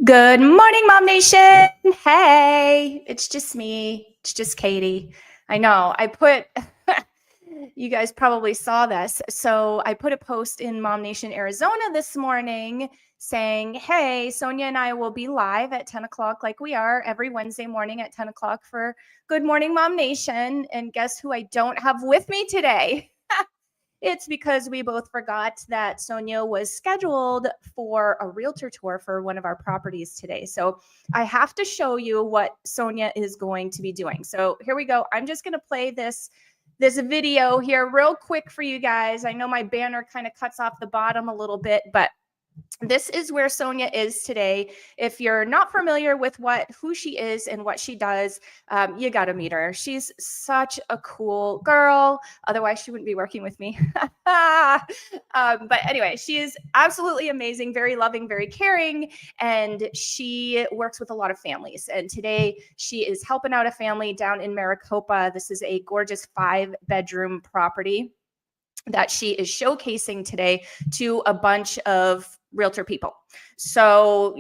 Good morning, Mom Nation. Hey, it's just me. It's just Katie. I know. You guys probably saw this. So I put a post in MOMnation Arizona this morning saying, hey, Sonya and I will be live at 10 o'clock like we are every Wednesday morning at 10 o'clock for Good Morning Mom Nation. And guess who I don't have with me today? It's because we both forgot that Sonya was scheduled for a realtor tour for one of our properties today. So I have to show you what Sonya is going to be doing. So here we go. I'm just going to play this video here real quick for you guys. I know my banner kind of cuts off the bottom a little bit, but this is where Sonya is today. If you're not familiar with who she is and what she does, you got to meet her. She's such a cool girl. Otherwise, she wouldn't be working with me. But anyway, she is absolutely amazing, very loving, very caring, and she works with a lot of families. And today she is helping out a family down in Maricopa. This is a gorgeous 5-bedroom property that she is showcasing today to a bunch of realtor people. So,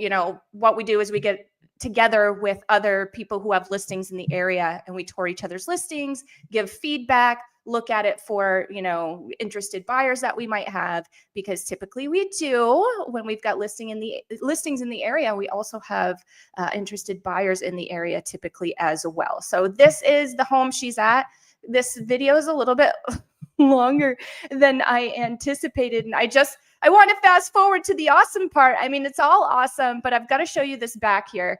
what we do is we get together with other people who have listings in the area and we tour each other's listings, give feedback, look at it for, interested buyers that we might have, because typically we do when we've got listings in the area, we also have interested buyers in the area typically as well. So this is the home she's at. This video is a little bit longer than I anticipated. And I want to fast forward to the awesome part. I mean, it's all awesome, but I've got to show you this back here.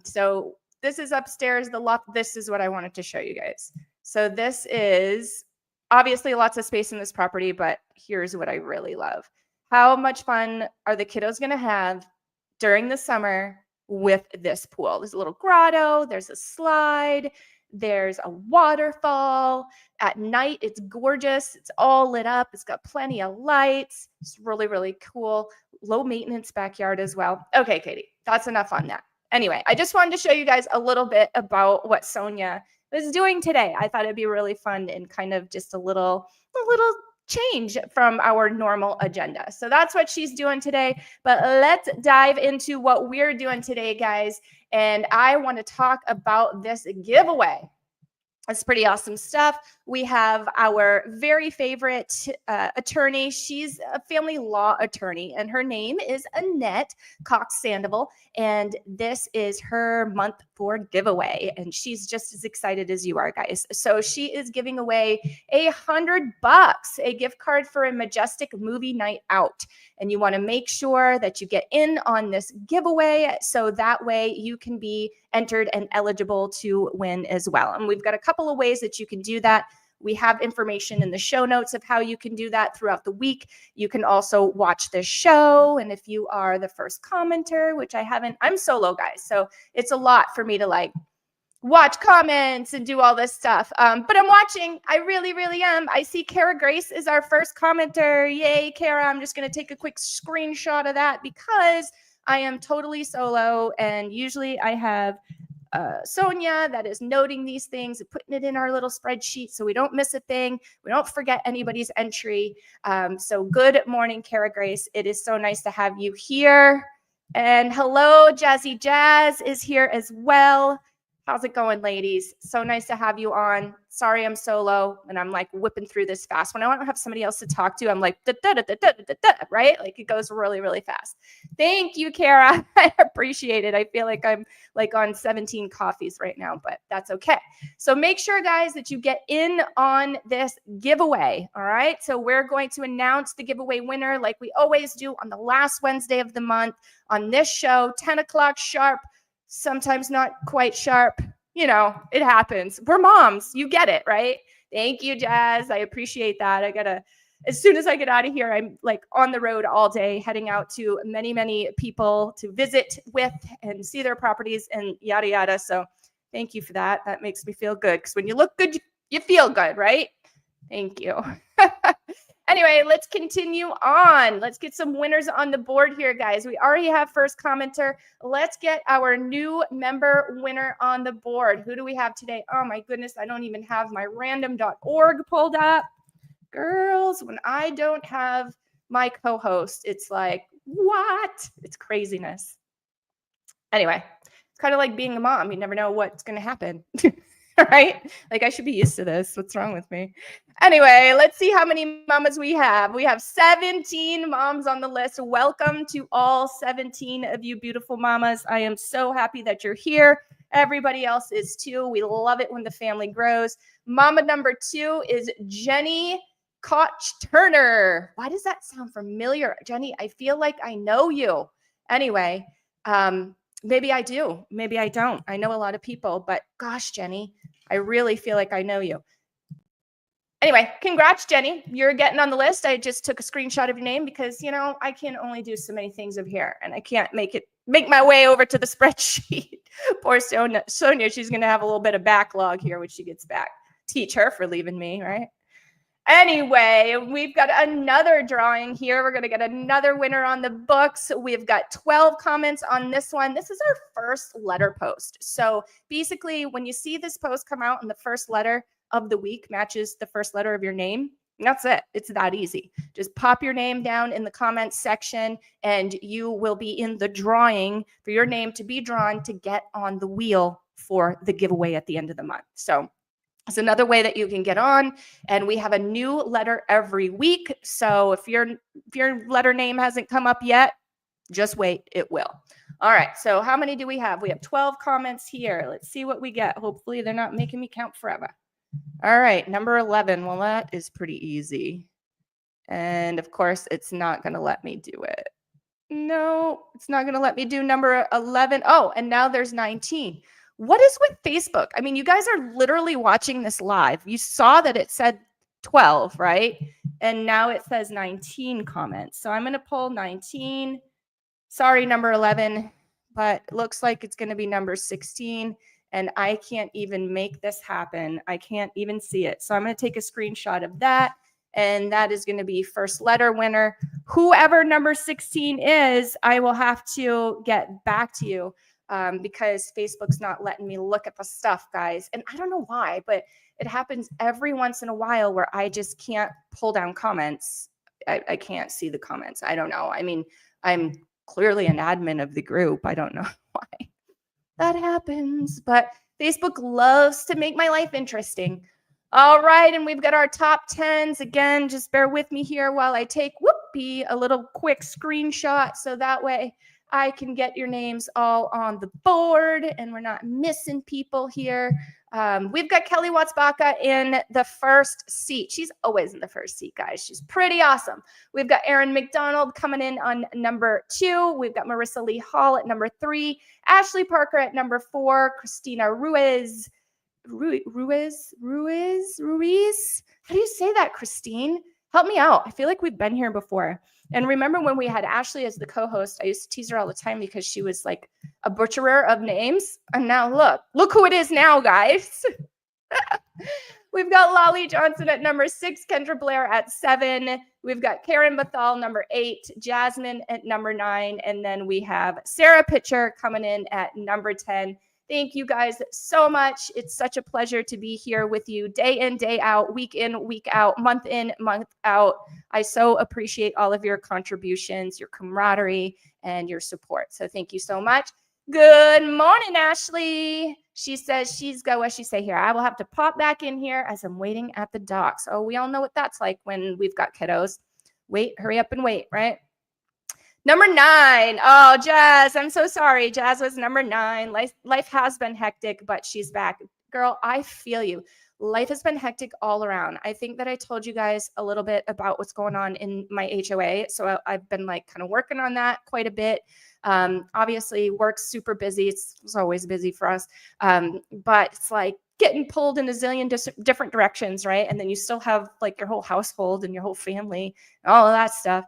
So this is upstairs, the loft. This is what I wanted to show you guys. So this is obviously lots of space in this property, but here's what I really love. How much fun are the kiddos going to have during the summer with this pool? There's a little grotto, there's a slide, there's a waterfall. At night, it's gorgeous. It's all lit up. It's got plenty of lights. It's really, really cool. Low maintenance backyard as well. Okay, Katie, that's enough on that. Anyway, I just wanted to show you guys a little bit about what Sonya is doing today. I thought it'd be really fun and kind of just a little change from our normal agenda. So that's what she's doing today. But let's dive into what we're doing today, guys. And I want to talk about this giveaway. It's pretty awesome stuff. We have our very favorite attorney. She's a family law attorney, and her name is Annette Cox-Sandoval. And this is her month 4 giveaway. And she's just as excited as you are, guys. So she is giving away $100, a gift card for a Majestic movie night out. And you want to make sure that you get in on this giveaway so that way you can be entered and eligible to win as well. And we've got a couple of ways that you can do that. We have information in the show notes of how you can do that throughout the week. You can also watch this show. And if you are the first commenter, which I haven't, I'm solo, guys. So it's a lot for me to watch comments and do all this stuff. But I'm watching. I really, really am. I see Kara Grace is our first commenter. Yay, Kara. I'm just going to take a quick screenshot of that because I am totally solo. And usually I have Sonya that is noting these things and putting it in our little spreadsheet so we don't miss a thing. We don't forget anybody's entry. So good morning, Kara Grace. It is so nice to have you here. And hello, Jazzy Jazz is here as well. How's it going, ladies? So nice to have you on. Sorry, I'm solo and I'm whipping through this fast. When I want to have somebody else to talk to, I'm like, right? It goes really, really fast. Thank you, Kara. I appreciate it. I feel like I'm on 17 coffees right now, but that's okay. So make sure, guys, that you get in on this giveaway. All right. So we're going to announce the giveaway winner like we always do on the last Wednesday of the month on this show, 10 o'clock sharp. Sometimes not quite sharp. It happens. We're moms. You get it, right? Thank you, Jazz. I appreciate that. As soon as I get out of here, I'm on the road all day, heading out to many, many people to visit with and see their properties and yada, yada. So thank you for that. That makes me feel good because when you look good, you feel good, right? Thank you. Anyway, let's continue on. Let's get some winners on the board here, guys. We already have first commenter. Let's get our new member winner on the board. Who do we have today? Oh, my goodness. I don't even have my random.org pulled up. Girls, when I don't have my co-host, it's like, what? It's craziness. Anyway, it's kind of like being a mom. You never know what's going to happen. Right? Like, I should be used to this. What's wrong with me? Anyway, let's see how many mamas we have. We have 17 moms on the list. Welcome to all 17 of you beautiful mamas. I am so happy that you're here. Everybody else is too. We love it when the family grows. Mama number 2 is Jenny Koch Turner. Why does that sound familiar? Jenny, I feel like I know you. Anyway, maybe I do. Maybe I don't. I know a lot of people, but gosh, Jenny, I really feel like I know you. Anyway, congrats, Jenny. You're getting on the list. I just took a screenshot of your name because, you know, I can only do so many things over here and I can't make my way over to the spreadsheet. Poor Sonya, she's going to have a little bit of backlog here when she gets back. Teach her for leaving me, right? Anyway, we've got another drawing here. We're going to get another winner on the books. We've got 12 comments on this one. This is our first letter post. So basically, when you see this post come out and the first letter of the week matches the first letter of your name, that's it. It's that easy. Just pop your name down in the comments section and you will be in the drawing for your name to be drawn to get on the wheel for the giveaway at the end of the month. So it's another way that you can get on, and we have a new letter every week. So if your letter name hasn't come up yet, just wait, it will. All right, so how many do we have? We have 12 comments here. Let's see what we get. Hopefully they're not making me count forever. All right, number 11. Well, that is pretty easy. And of course, it's not going to let me do it. No, it's not going to let me do number 11. Oh, and now there's 19. What is with Facebook? I mean, you guys are literally watching this live. You saw that it said 12, right? And now it says 19 comments. So I'm going to pull 19. Sorry, number 11, but it looks like it's going to be number 16. And I can't even make this happen. I can't even see it. So I'm going to take a screenshot of that. And that is going to be first letter winner. Whoever number 16 is, I will have to get back to you. Because Facebook's not letting me look at the stuff, guys. And I don't know why, but it happens every once in a while where I just can't pull down comments. I can't see the comments. I don't know. I mean, I'm clearly an admin of the group. I don't know why that happens, but Facebook loves to make my life interesting. All right, and we've got our top 10s. Again, just bear with me here while I take a little quick screenshot so that way I can get your names all on the board and we're not missing people here. We've got Kelly Watts-Baca in the first seat. She's always in the first seat, guys. She's pretty awesome. We've got Erin McDonald coming in on number 2. We've got Marissa Lee Hall at number 3. Ashley Parker at number 4. Christina Ruiz. Ruiz? How do you say that, Christine? Help me out. I feel like we've been here before. And remember when we had Ashley as the co-host, I used to tease her all the time because she was like a butcherer of names. And now look who it is now, guys. We've got Lolly Johnson at number 6, Kendra Blair at 7. We've got Karen Bethal, number 8, Jasmine at number 9. And then we have Sarah Pitcher coming in at number 10. Thank you guys so much. It's such a pleasure to be here with you day in, day out, week in, week out, month in, month out. I so appreciate all of your contributions, your camaraderie, and your support. So thank you so much. Good morning, Ashley. She says she's got what she say here. I will have to pop back in here as I'm waiting at the docks. Oh, we all know what that's like when we've got kiddos. Wait, hurry up and wait, right? Number 9. Oh, Jazz, I'm so sorry. Jazz was number 9. Life has been hectic, but she's back. Girl, I feel you. Life has been hectic all around. I think that I told you guys a little bit about what's going on in my HOA. So I've been like kind of working on that quite a bit. Obviously, work's super busy. It's always busy for us. But it's like getting pulled in a zillion different directions, right? And then you still have like your whole household and your whole family and all of that stuff.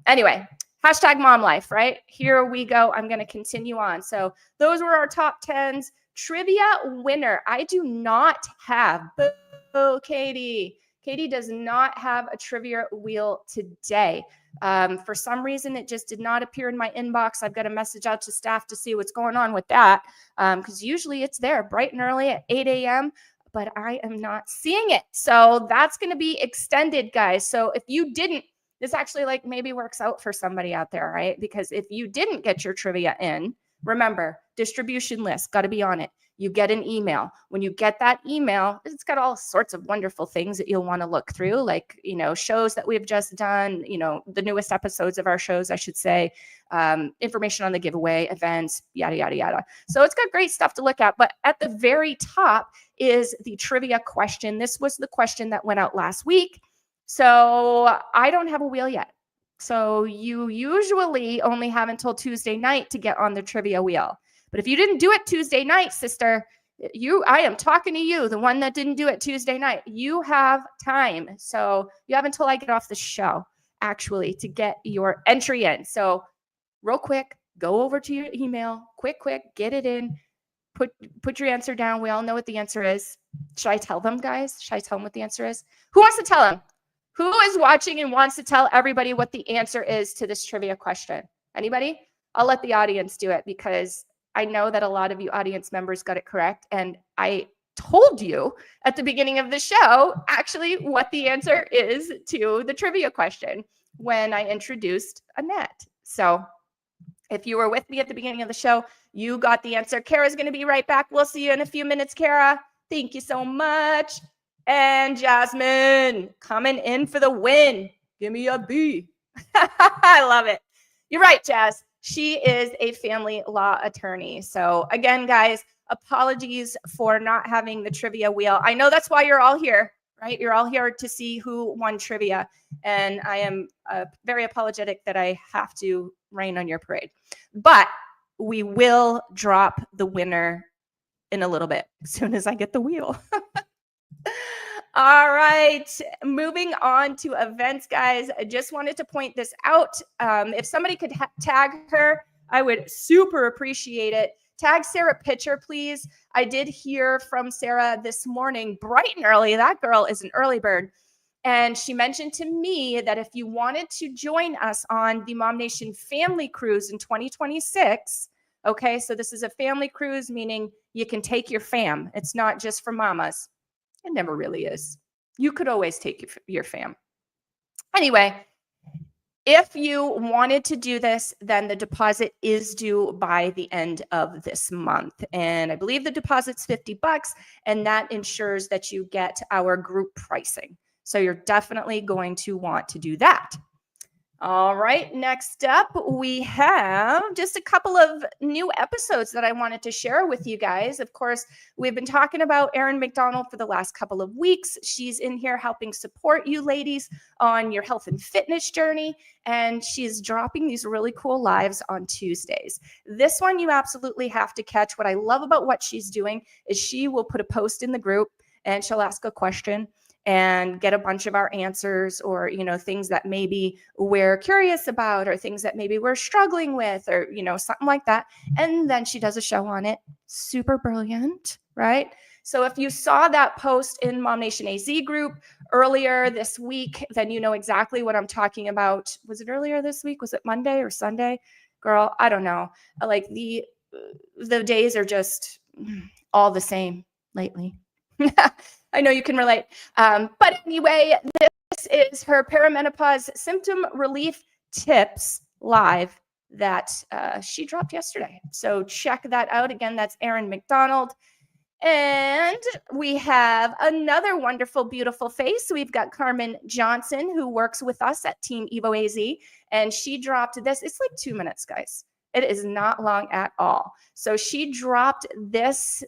Anyway. Hashtag mom life, right? Here we go. I'm going to continue on. So those were our top 10s. Trivia winner. I do not have. Boo, Katie. Katie does not have a trivia wheel today. For some reason, it just did not appear in my inbox. I've got a message out to staff to see what's going on with that because usually it's there bright and early at 8 a.m., but I am not seeing it. So that's going to be extended, guys. So if you didn't, this actually like maybe works out for somebody out there, right? Because if you didn't get your trivia in Remember, distribution list, got to be on it. You get an email. When you get that email, it's got all sorts of wonderful things that you'll want to look through, like, shows that we've just done, the newest episodes of our shows, I should say, information on the giveaway, events, yada, yada, yada. So it's got great stuff to look at. But at the very top is the trivia question. This was the question that went out last week. So I don't have a wheel yet. So you usually only have until Tuesday night to get on the trivia wheel. But if you didn't do it Tuesday night, sister, I am talking to you, the one that didn't do it Tuesday night. You have time. So you have until I get off the show, actually, to get your entry in. So real quick, go over to your email, quick, get it in, put your answer down. We all know what the answer is. Should I tell them, guys? Should I tell them what the answer is? Who wants to tell them? Who is watching and wants to tell everybody what the answer is to this trivia question? Anybody? I'll let the audience do it because I know that a lot of you audience members got it correct. And I told you at the beginning of the show, actually, what the answer is to the trivia question when I introduced Annette. So if you were with me at the beginning of the show, you got the answer. Kara's going to be right back. We'll see you in a few minutes, Kara. Thank you so much. And Jasmine coming in for the win. Give me a B. I love it. You're right, Jazz. She is a family law attorney. So again, guys, apologies for not having the trivia wheel. I know that's why you're all here, right? You're all here to see who won trivia. And I am very apologetic that I have to rain on your parade. But we will drop the winner in a little bit as soon as I get the wheel. All right, moving on to events, guys. I just wanted to point this out. If somebody could tag her, I would super appreciate it. Tag Sarah Pitcher, please. I did hear from Sarah this morning, bright and early. That girl is an early bird. And she mentioned to me that if you wanted to join us on the MOMnation Family Cruise in 2026, okay, so this is a family cruise, meaning you can take your fam. It's not just for mamas. It never really is. You could always take your fam. Anyway, if you wanted to do this, then the deposit is due by the end of this month. And I believe the deposit's $50, and that ensures that you get our group pricing. So you're definitely going to want to do that. All right, next up, we have just a couple of new episodes that I wanted to share with you guys. Of course, we've been talking about Erin McDonald for the last couple of weeks. She's in here helping support you ladies on your health and fitness journey, and she's dropping these really cool lives on Tuesdays. This one you absolutely have to catch. What I love about what she's doing is she will put a post in the group, and she'll ask a question and get a bunch of our answers, or, things that maybe we're curious about, or things that maybe we're struggling with, or, something like that. And then she does a show on it. Super brilliant, right? So if you saw that post in MOMnationAZ group earlier this week, then you know exactly what I'm talking about. Was it earlier this week? Was it Monday or Sunday? Girl, I don't know. Like the days are just all the same lately. I know you can relate. But anyway, this is her perimenopause symptom relief tips live that she dropped yesterday. So check that out. Again, that's Erin McDonald. And we have another wonderful, beautiful face. We've got Carmen Johnson, who works with us at Team Evo AZ. And she dropped this. It's like 2 minutes, guys. It is not long at all. So she dropped this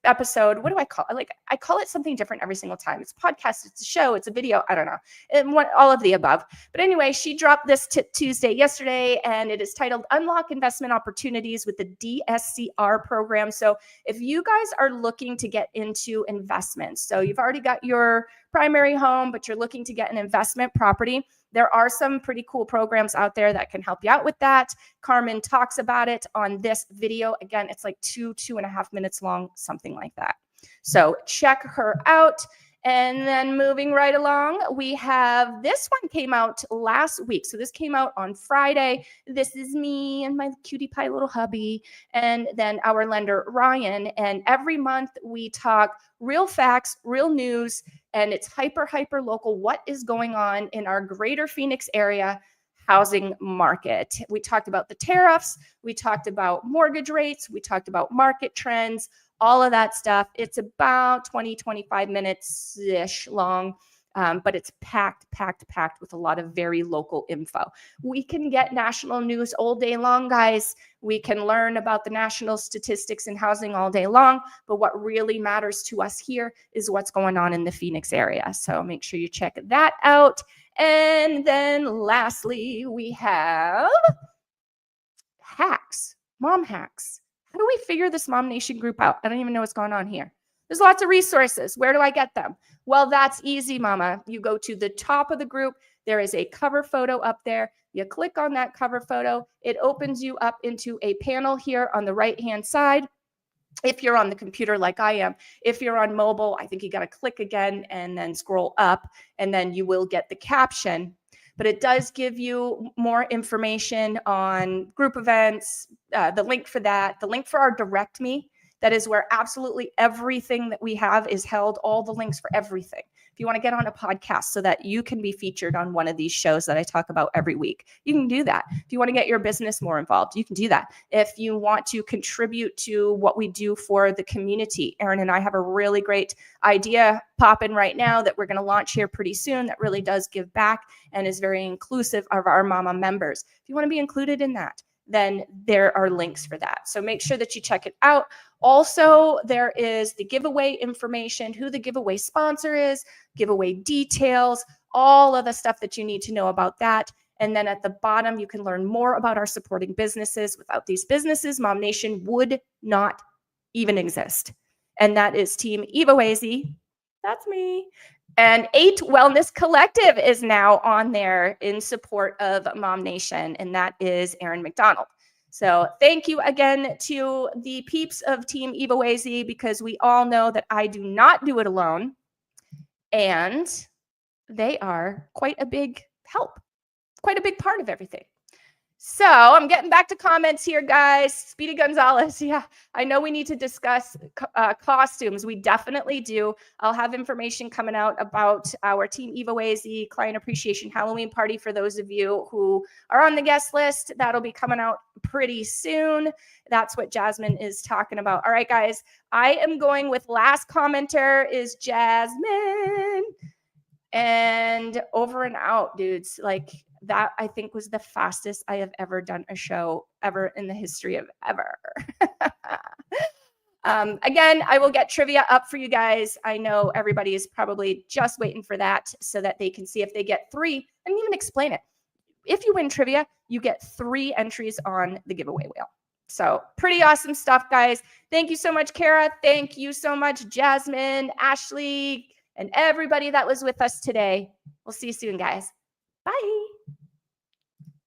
episode. What do I call it? I call it something different every single time. It's a podcast, it's a show, it's a video. I don't know. All of the above. But anyway, she dropped this Tip Tuesday yesterday, and it is titled Unlock Investment Opportunities with the DSCR program. So if you guys are looking to get into investments, so you've already got your primary home, but you're looking to get an investment property, there are some pretty cool programs out there that can help you out with that. Carmen talks about it on this video. Again, it's like 2.5 minutes long, something like that. So check her out. And then moving right along, we have this one came out last week. So this came out on Friday. This is me and my cutie pie little hubby, and then our lender, Ryan. And every month we talk real facts, real news, and it's hyper local. What is going on in our greater Phoenix area? housing market. We talked about the tariffs. We talked about mortgage rates. We talked about market trends, all of that stuff. It's about 20, 25 minutes-ish long. But it's packed with a lot of very local info. We can get national news all day long, guys. We can learn about the national statistics in housing all day long, but what really matters to us here is what's going on in the Phoenix area. So make sure you check that out. And then lastly, we have hacks, mom hacks. How do we figure this Mom Nation group out? I don't even know what's going on here. There's lots of resources. Where do I get them? Well, that's easy, mama. You go to the top of the group. There is a cover photo up there. You click on that cover photo. It opens you up into a panel here on the right-hand side. If you're on the computer like I am, if you're on mobile, I think you got to click again and then scroll up, and then you will get the caption. But it does give you more information on group events, the link for that, the link for our Direct Me. That is where absolutely everything that we have is held, all the links for everything. If you want to get on a podcast so that you can be featured on one of these shows that I talk about every week, you can do that. If you want to get your business more involved, you can do that. If you want to contribute to what we do for the community, Erin and I have a really great idea popping right now that we're going to launch here pretty soon that really does give back and is very inclusive of our mama members. If you want to be included in that, then there are links for that. So make sure that you check it out. Also, there is the giveaway information, who the giveaway sponsor is, giveaway details, all of the stuff that you need to know about that. And then at the bottom, you can learn more about our supporting businesses. Without these businesses, Mom Nation would not even exist. And that is Team EvoAZ. That's me. And 8 Wellness Collective is now on there in support of Mom Nation, and that is Erin McDonald. So thank you again to the peeps of Team EvoAZ, because we all know that I do not do it alone, and they are quite a big help, quite a big part of everything. So I'm getting back to comments here, guys. Speedy Gonzalez. Yeah, I know we need to discuss costumes. We definitely do. I'll have information coming out about our Team EvoAZ Client Appreciation Halloween Party for those of you who are on the guest list. That'll be coming out pretty soon. That's what Jasmine is talking about. All right, guys. I am going with last commenter is Jasmine. And over and out, dudes. Like, that, I think, was the fastest I have ever done a show ever in the history of ever. Again, I will get trivia up for you guys. I know everybody is probably just waiting for that so that they can see if they get 3. I didn't even explain it. If you win trivia, you get 3 entries on the giveaway wheel. So pretty awesome stuff, guys. Thank you so much, Kara. Thank you so much, Jasmine, Ashley, and everybody that was with us today. We'll see you soon, guys. Bye.